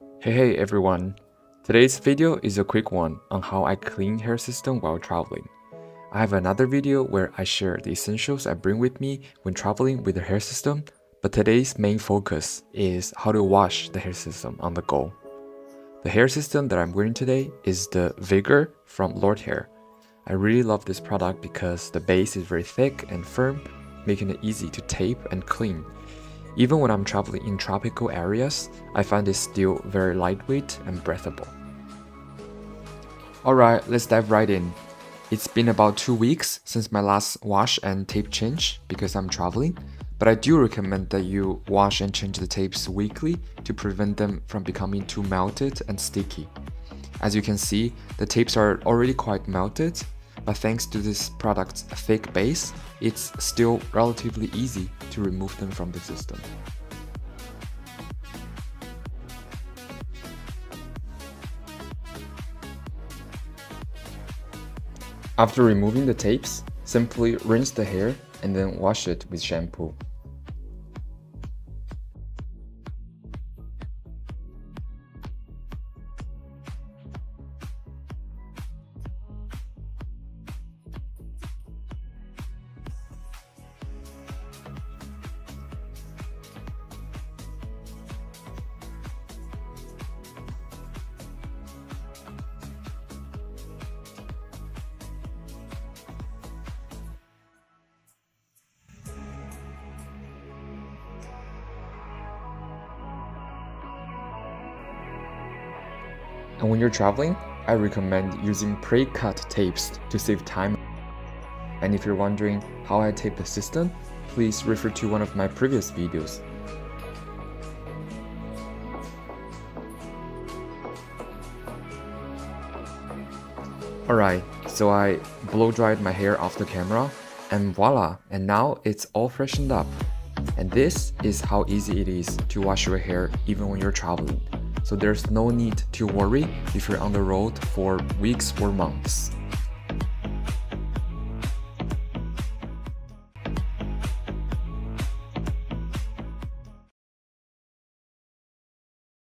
Hey everyone! Today's video is a quick one on how I clean hair system while traveling. I have another video where I share the essentials I bring with me when traveling with the hair system, but today's main focus is how to wash the hair system on the go. The hair system that I'm wearing today is the Vigor from Lordhair. I really love this product because the base is very thick and firm, making it easy to tape and clean. Even when I'm traveling in tropical areas, I find it still very lightweight and breathable. Alright, let's dive right in. It's been about 2 weeks since my last wash and tape change because I'm traveling, but I do recommend that you wash and change the tapes weekly to prevent them from becoming too melted and sticky. As you can see, the tapes are already quite melted, but thanks to this product's thick base, it's still relatively easy to remove them from the system. After removing the tapes, simply rinse the hair and then wash it with shampoo. And when you're traveling, I recommend using pre-cut tapes to save time. And if you're wondering how I tape the system, please refer to one of my previous videos. Alright, so I blow dried my hair off the camera, and voila, and now it's all freshened up. And this is how easy it is to wash your hair even when you're traveling. So there's no need to worry if you're on the road for weeks or months.